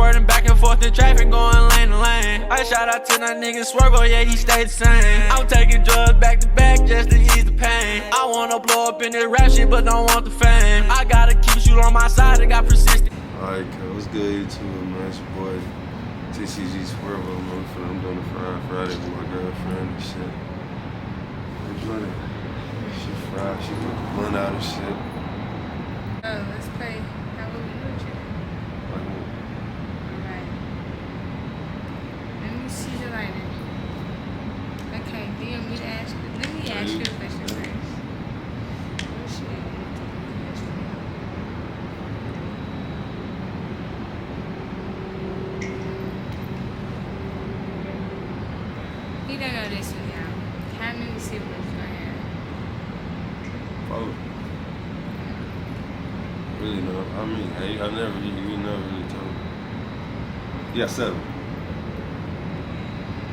swerving back and forth in traffic, going lane to lane. I shout out to that nigga Swerve, oh yeah, he stayed the same. I'm taking drugs back to back just to ease the pain. I wanna blow up in this rap shit, but don't want the fame. I gotta keep you on my side, I got persistent. Alright, what's good, YouTube, man? It's your boy, Tcgtakeover. I'm doing the Friday with my girlfriend and shit. We're doing it. She fried, she put the blunt out and shit. Oh, let's play. How will we know each other? Alright. Let me see the lighter. Okay, do you want me to ask you? Let me ask you a question first. Oh shit. You don't know this one now. How many siblings do I have? 4. Really no. I mean, I never really told me. Yeah, 7.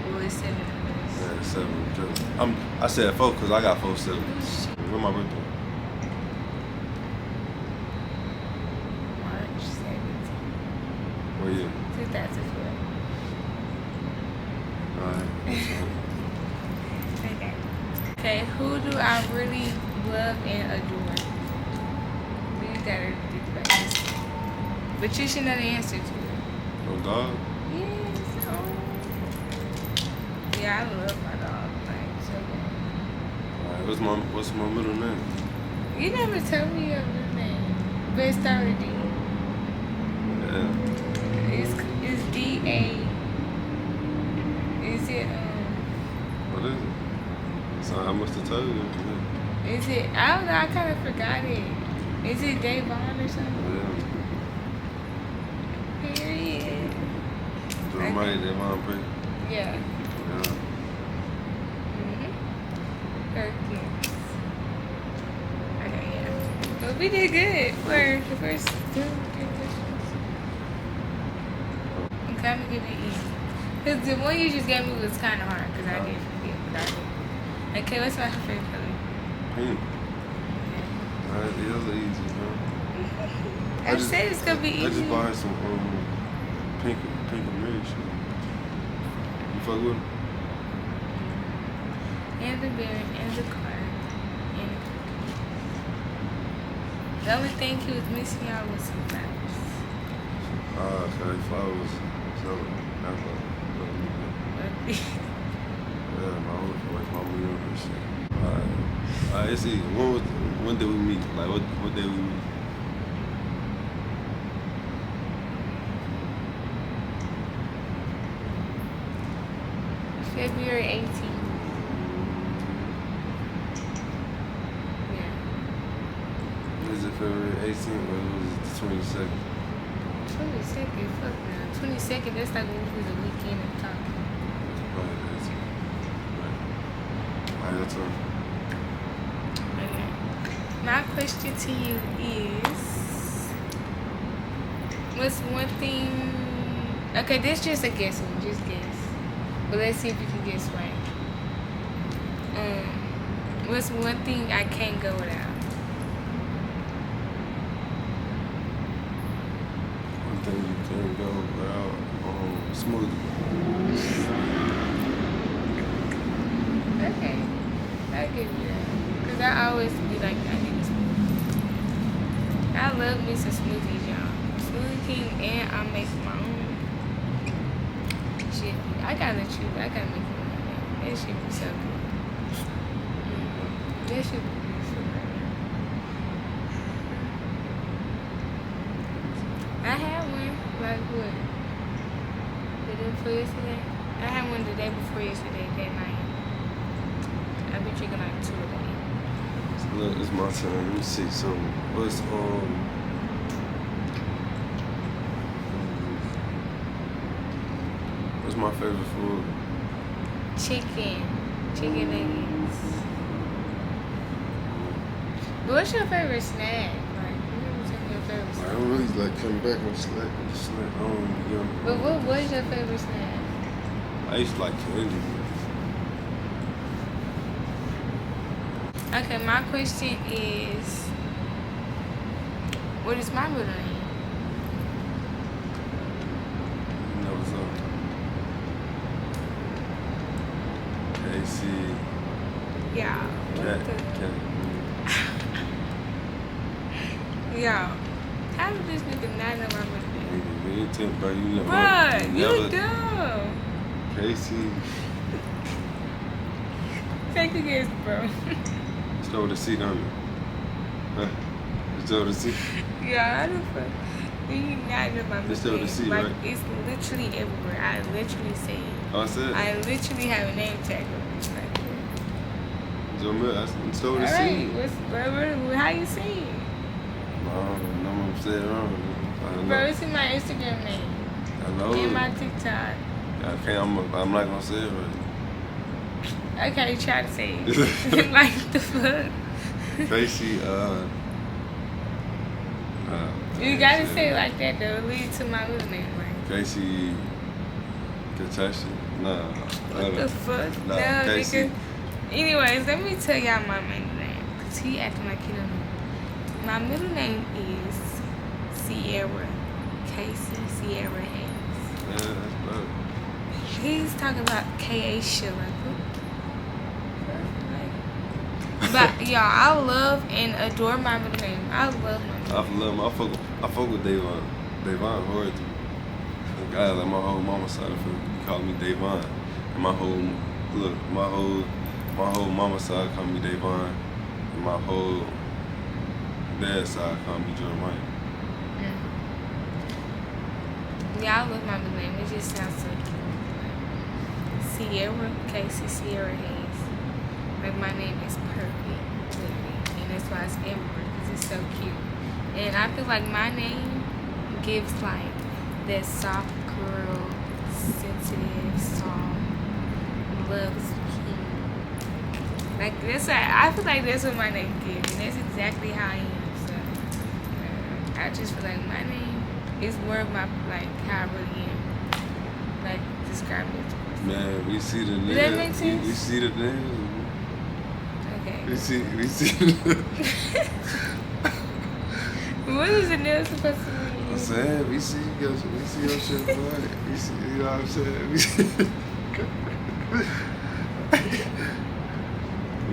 Well, it's 7 of us. Yeah, 7. I said 4 because I got 4 siblings. When my birthday? March 17th. What year? 2012. Alright. Okay. Okay, who do I really love and adore? You gotta think about this. But you should know the answer to it. No dog? Yes. Oh. Yeah, I love my dog. Like, so Alright, what's my middle name? good. You never told me your real name. But it started with D. Yeah. It's D-A. Is it, What is it? So I must have told you. Yeah. is it, I don't know, I kind of forgot it. Is it Davon or something? Yeah. Period. Do somebody that mom pray? Yeah. Yeah. Perkins. Okay, yeah. But we did good for the first 2 questions. I'm kind of gonna easy. Because the one you just gave me was kind of hard because I did forget what I did. Okay, what's my favorite color? Pink. Alright, yeah, those are easy, man. I said it's gonna be easy. I just bought her some pink and Mary shit. You fuck with them? And the bear, and the car, and the cookie. The only thing he was missing out was some flowers. Okay, flowers. So, that's yeah, my meal and shit. Alright, let's see. When did we meet? Like, what day we meet? February 18th. Yeah. Was it February 18th or was it the 22nd? 22nd, fuck now. 22nd, that's like when we was a weekend and talking. Alright, that's all. Okay. My question to you is, what's one thing? Okay, this just a guess one, just guess. But let's see if you can guess right. What's one thing I can't go without? One thing you can't go without, smoothie. Okay, I'll give you that. Because I always be like, I need a smoothie. I love me some smoothies, y'all. Smoothie King, and I make my own. Shit, I gotta let you, I gotta make it like that. That shit be so good. That shit be good for real. I had one, like what? The day before yesterday? I had one the day before yesterday, that night. I've been drinking like 2 a day. So look, it's my turn. Let me see. So, what's my favorite food? Chicken nuggets. But what's your favorite snack? Like, you never tell me your favorite I snack. don't really like come back and snack. But what was your favorite snack? I used to like candy. Okay, my question is, what is my middle name? Cat. Yo, how did this nigga not know my middle name? Nigga, you ain't tell, bro. You never. Bruh, you never. dumb. Casey. Take a guess, bro. Stole the seat on me. Huh? Stole the seat. Yeah, how the fuck do you not know my It's middle still the name? C, Like, right? it's literally everywhere. I literally say it. Oh, I said. I literally have a name tag on it. Like, Joe Mill. I stole the alright, seat. how you say it? No, I'm saying it wrong. I don't Bro, know. it's in my Instagram name. I know. In my TikTok. I can't. I'm not gonna say it right. Okay, try to say it. Like the fuck? Tracy, You gotta say it like that though. Lead to my middle name, like. Casey Kachashi? Nah. What the fuck? Nah, No, Casey. nigga. Anyways, let me tell y'all my middle name. Cause he acting like he don't know. My middle name is Sierra. Casey Sierra Hayes. Yeah, that's better. He's talking about K.A. Sheila. But y'all, I love and adore my middle name. I love my middle name. I fuck with Davon. Davon hard too. Guys like my whole mama side of it call me Davon. And my whole mama side call me Davon. And my whole dad side call me Jordan White. Yeah, I love my middle name. It just sounds so cute. Sierra, Casey Sierra Hayes. Like, my name is perfect, literally. And that's why it's everywhere, because it's so cute. And I feel like my name gives, like, that soft girl, sensitive, soft, loves king. Like, that's what, I feel like that's what my name gives. And that's exactly how I am. So, I just feel like my name is more of my, like, how I really am. Like, describe it. Man, we see the niggas. Does that make sense? We see the niggas. Okay. We see What is the nail supposed to mean? I'm saying, we see your shit, boy. We see, you know what I'm saying? We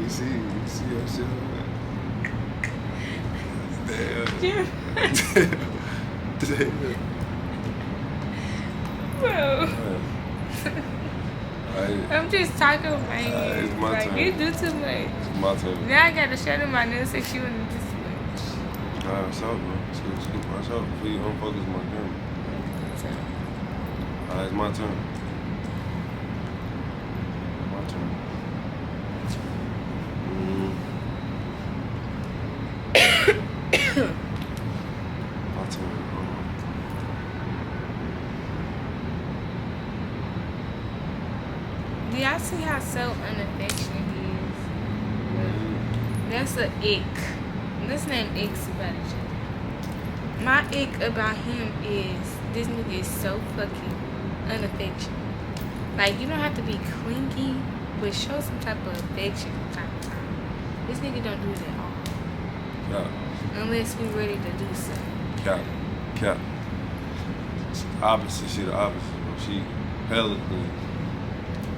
see your shit, boy. Damn. Bro. I'm just talking about it's my like, turn. you do too much. It's my turn. Now I gotta shut in my nails if you want to do too much. Alright, what's up, bro? What's up? Before you unfocus my camera. Alright, it's my turn. My turn. My turn. Do y'all see how so unaffectionate he is? That's a ick. This name icks about each other. My ick about him is this nigga is so fucking unaffectionate. Like, you don't have to be clingy, but show some type of affection from time to time. This nigga don't do it at all. Cap. Unless we ready to do something. Cap. Opposite. She the opposite, bro. She hella clean.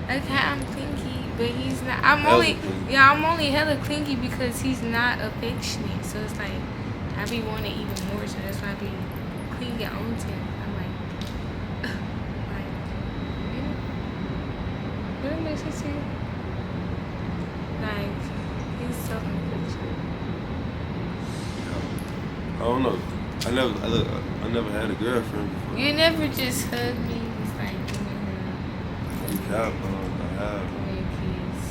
Okay, I'm clingy, but he's not. I'm Hella only clingy. hella clingy because he's not affectionate. So it's like I be wanting even more. So that's why I be clinging on to him. I'm like, what makes you say? Like, he's so affectionate. I don't know. I never had a girlfriend before. You never just hug me. It's like, You cap, bro. I have. give me a kiss.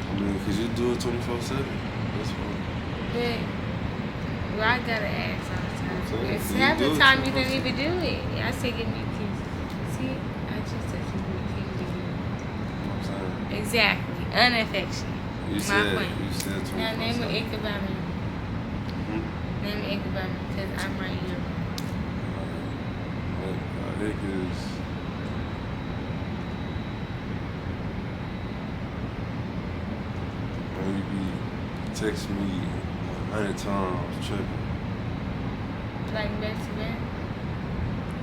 I mean, cause you do it 24/7. That's fine. But, well, I gotta ask all the time. Okay. It's You half do the it time you 24/7. don't even do it. I say give me a kiss. See, I just said give me a kiss. You know what I'm saying? Exactly. Unaffectionate. You My said point. 24/7. Now name an ick about me. Hmm? Name an ick about me, because I'm right here. Ick is when you be text me 100 times tripping. Like back to back.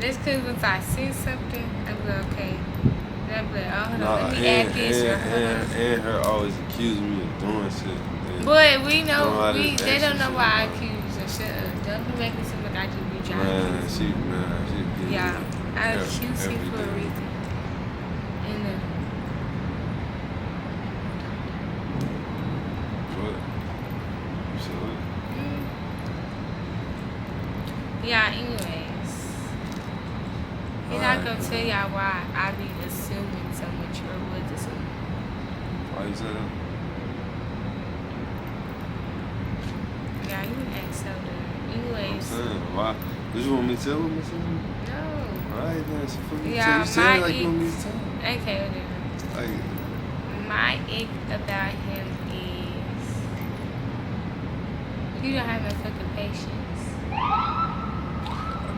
That's because if I see something, I'm like, okay, I'd be like, oh, hold Nah, on, let me add this. and her always accusing me of doing shit. And Boy, we know, this they don't know extra why I shit, accuse her. Shut up. Don't be making it seem like I just be trying to Man, accuse she you. get Yeah, I every- accuse you every for a day. reason. And What? You said what? yeah, anyways. He's not gonna tell y'all why I be assuming so much or was assuming. Why you say that? Yeah, you can act so dumb. I'm Anyways. saying, why? Did you want me to tell him or something? No. Alright then, so fuck you. Yeah, You said it like you want me to tell him. Okay, whatever. Like, My ick about him is you don't have no fucking patience.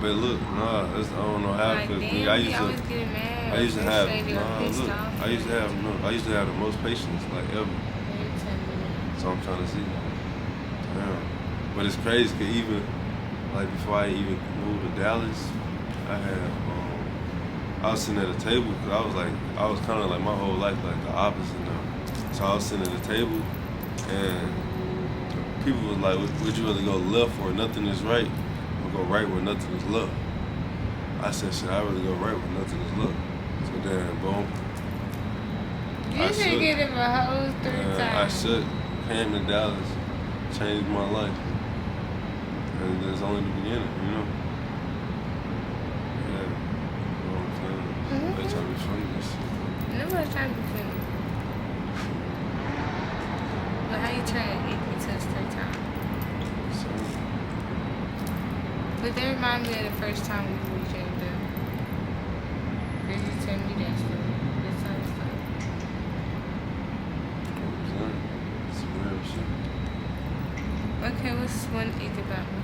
but look, nah, that's, I don't know how. Like, Cause damn, I he used always to, getting mad. I used to have, frustrated, or pissed look, off. I used to have the most patience like ever. Every time you- So I'm trying to see. Damn. But it's crazy cause even like before I even moved to Dallas, I was sitting at a table because I was kind of like my whole life like the opposite now. So I was sitting at a table and people was like, would you rather go left where nothing is right or go right where nothing is left? I said, shit, I'd rather go right where nothing is left. So then, boom. You should get him a hose 3 I times. should. Came to Dallas, changed my life. And that's only the beginning, you know? Yeah. You know what I'm saying? They try to be funny and shit. Nobody's trying to be funny. But how you try to get me touched 3 times? So, But that reminds me of the first time we were each other. Did you tell me that story? This time it's like, you know what I'm saying? It's real shit. okay, what's one ick about me?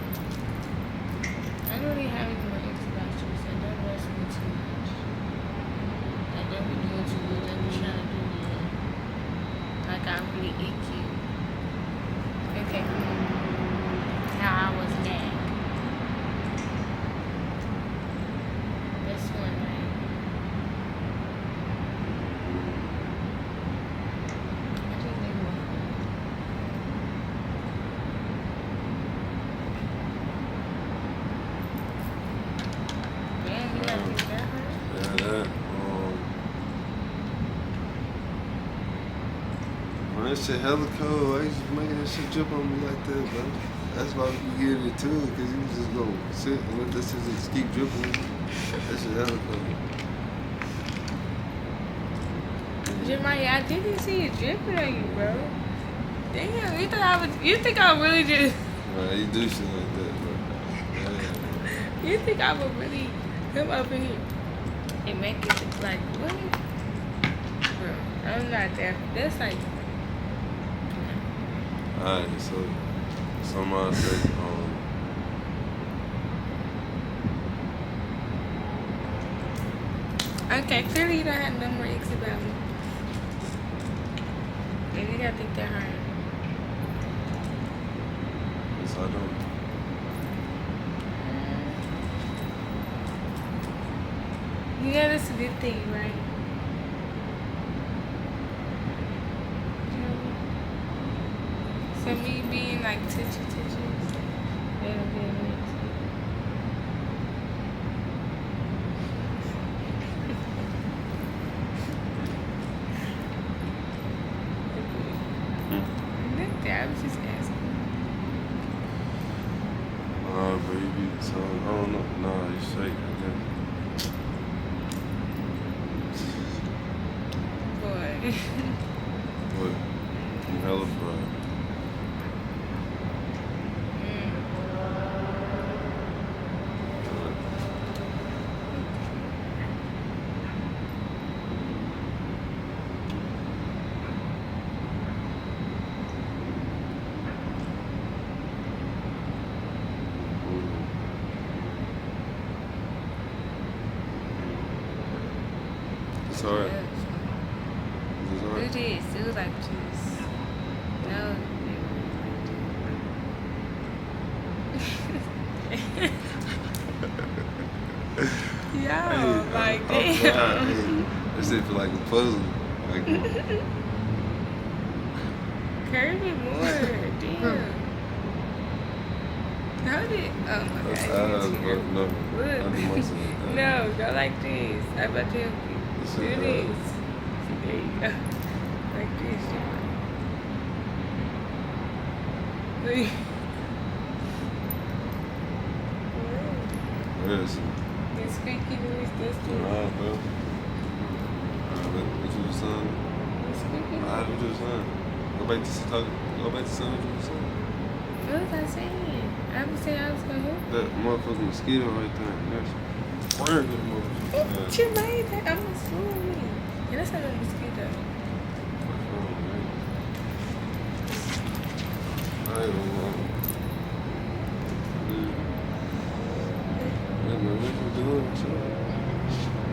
I don't really have any more icks about you, so don't rush me too much. I don't be doing too much. I be trying to do it. Like I really ick you. Okay. How I was mad. That's one, right? I just think one. Damn, you got this that hurt? Yeah, that. When that shit hella cold, why you just making that shit jump on me like that, bro? That's why we getting it too, because you was just gonna sit and let that shit just keep dripping. That shit hella cold. Jeremiah, I didn't see it dripping on you, bro. Damn, you think I really just, Nah, you do shit like that, bro. Yeah. you think I would really come up in here and make it like, what? Bro, I'm not that, that's like, Alright, so somebody say, okay, clearly you don't have no more icks about me. And you gotta think that hard. yes, I don't. You know that's a good thing, right? So me being like touchy, that'll be amazing. Nothing, I was just asking. Baby, so I don't know. Nah, you straight, I guess. Boy. What? I'm hella fried. It's alright. It's alright. It is. It was like juice. No. Yo, like damn. That shit feel like a puzzle. Like, Curve it more. Damn. Hold it. Oh my that's god. eyes, you but no. I do Look. most of it. No, go like this. I'm about to help you. This Do is this. There you go. Like this. Wait. Where is it? It's squeaky noise. That's good. Alright, bro. Alright, what you was saying? It's squeaky noise. Alright, what you was saying? Go back to saying what you was saying. What was I saying? I was saying I was gonna help. That motherfucking mosquito right there. That's burn good motherfucker. What you made that? I'm gonna fool me. And that's not a mosquito. I ain't gonna lie. Yeah, man, what you doing?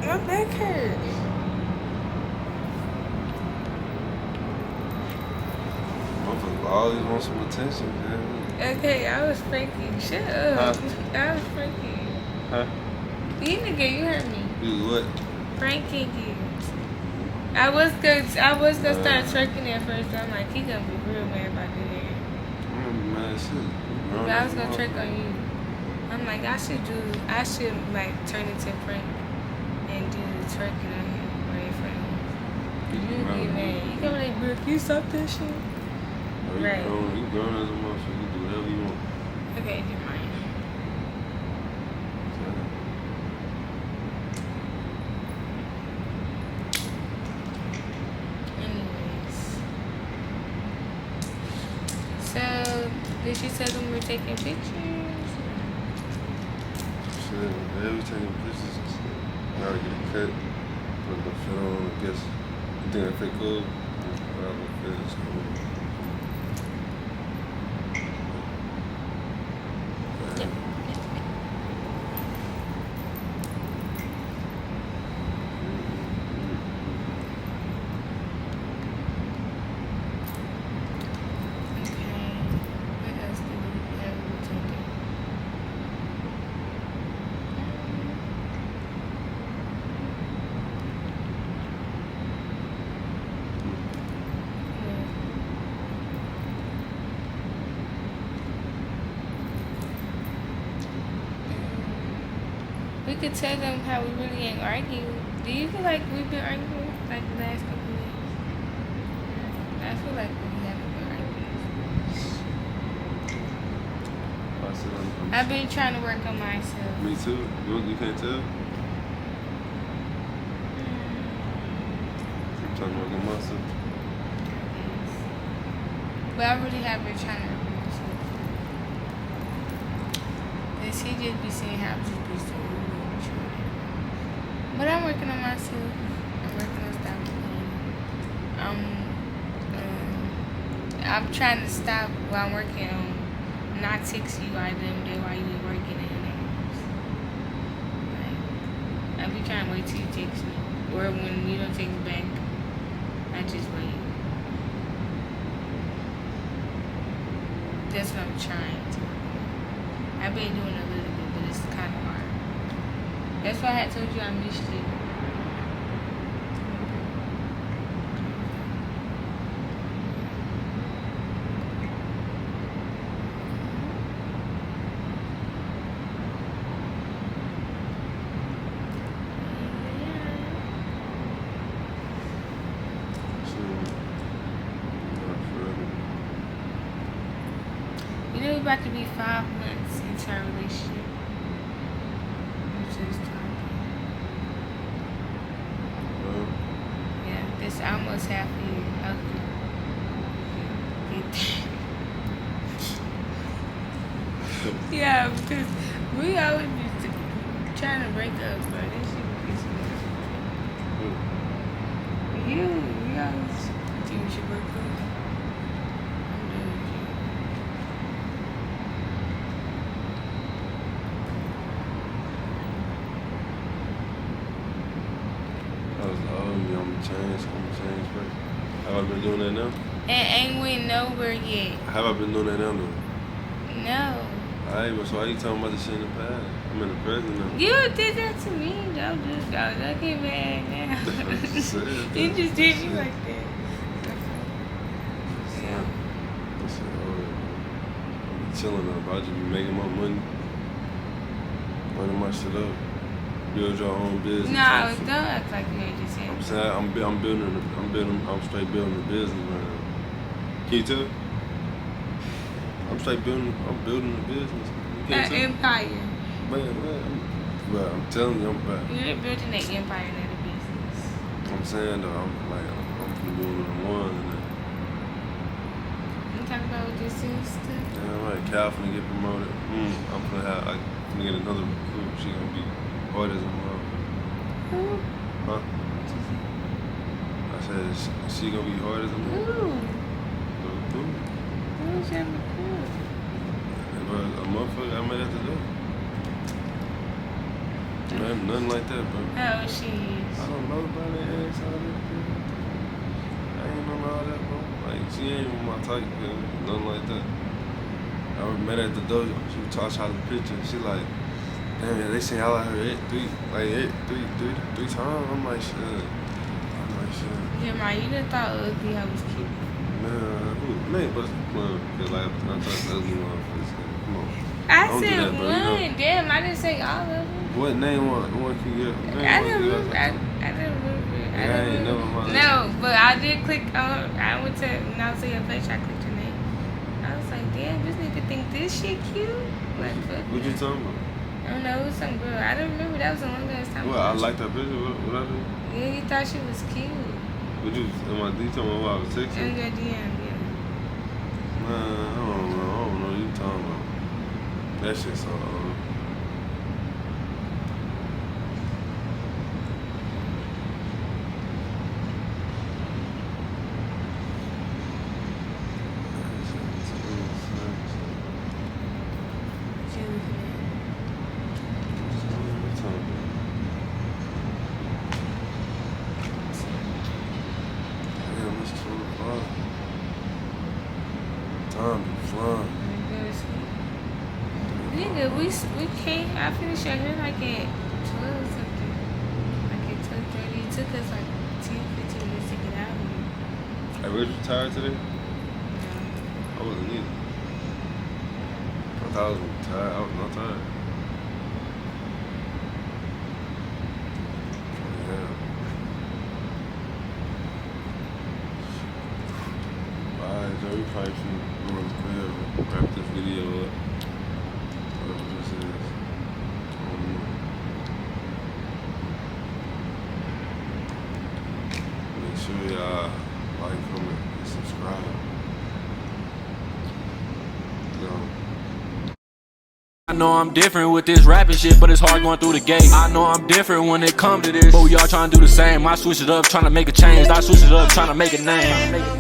My back hurts. Motherfucker always want some attention, man. Okay, I was pranking. Shut up. I was pranking. Huh? You nigga, you heard me. You what? Pranking you. I was gonna start twerking at first, but I'm like, he gonna be real mad about that. Man, shit. But I was gonna twerk on you. I'm like, I should like turn into a prank and do the twerking on him right in front of him. You get mad. You come like, bro, can you stop that shit? Right. You grown as a motherfucker. You do whatever you want. Okay, do mine. Anyways. So, did you tell them we're taking pictures? Shit, yeah, we taking pictures and shit. Gotta get a cut. Put the fit on, I guess. You think that fit cool? Whatever fit is cool. We could tell them how we really ain't arguing. Do you feel like we've been arguing like the last couple of weeks? I feel like we haven't been arguing. I've been trying to work on myself. Me too. You can't tell? I'm trying to work on myself. But I really have been trying to work on myself. Cause he just be saying how to be so rude. But I'm working on myself. I'm working on stopping. I'm trying to stop while I'm working on not texting you either them day while you be working in the house. Like, I be trying to wait till you text me. Or when you don't text me back, I just wait. That's what I'm trying to. I've been doing a little bit, but it's kind of hard. That's why I had told you I missed it. You know, we're about to be 5 months into our relationship. We're just talking. Yeah, this almost half a year. Okay. Yeah, because we always be trying to break up, but this shit is we always think we should break up. I'm done with you. I was like, oh, yeah, I'm gonna change, bro. Have I been doing that now? And ain't went nowhere yet. Have I been doing that now, though? No. Alright, but so why you talking about the shit in the past? I'm in the present now. You did that to me. Don't get mad now. You just did me like that. Yeah. I said, oh, I'm chilling up. I just be making my money. Running my shit up. Build your own business. No, don't act like you ain't just saying. I'm saying I'm straight building the business right now. Can you tell? I'm building the business. You can't tell? Empire. But I'm telling you, I'm back. You're building an empire, not a business. I'm saying though, I'm from doing it one and that. You talking about what this is stuff? Yeah, right. Cal finna get promoted. I'm finna get another recruit. She gonna be hard as a mother. Who? Huh? I said she gonna be hard as a mother. Who? Who? Who's your recruit? A motherfucker I met at the door. Nothing like that, bro. How she is? I don't know about that ass, all that shit. I ain't know all that, bro. Like, she ain't even my type, man. Nothing like that. I met her at the dojo. She was talking the picture. She like, damn, yeah, they say I like her three times. I'm like, shit. Yeah, man, you done thought ugly, I was cute. Man, but like, I thought ugly motherfuckers. Come on. I Don't do said that, bro. one. You know? Damn, I didn't say all of them. What name one can you get? I didn't remember. I didn't remember. I ain't never mind. No, but I did click on. I went to when I was in your page. I clicked your name. I was like, damn, this nigga think this shit cute. Like, fuck. What you talking about? I don't know, it was some girl. I don't remember. That was the one last time. Well, I liked that picture. What I do? Yeah, you thought she was cute. What you? Am I talking about what I was texting? In your DM, yeah. Nah, I don't know what you talking about. That shit's so old. Time be flying. Nigga, we came. I finished your hair like at 12 something. Like at 12:30. It took us like 10-15 minutes to get out of here. Hey, were you tired today? No. I wasn't either. I thought I was tired. I was not tired. Yeah. Alright, so we probably should wrap this video up. Whatever this is. Make sure y'all like, comment, and subscribe. I know I'm different with this rapping shit, but it's hard going through the gate. I know I'm different when it comes to this, but we all trying to do the same. I switch it up, trying to make a change. I switch it up, trying to make a name.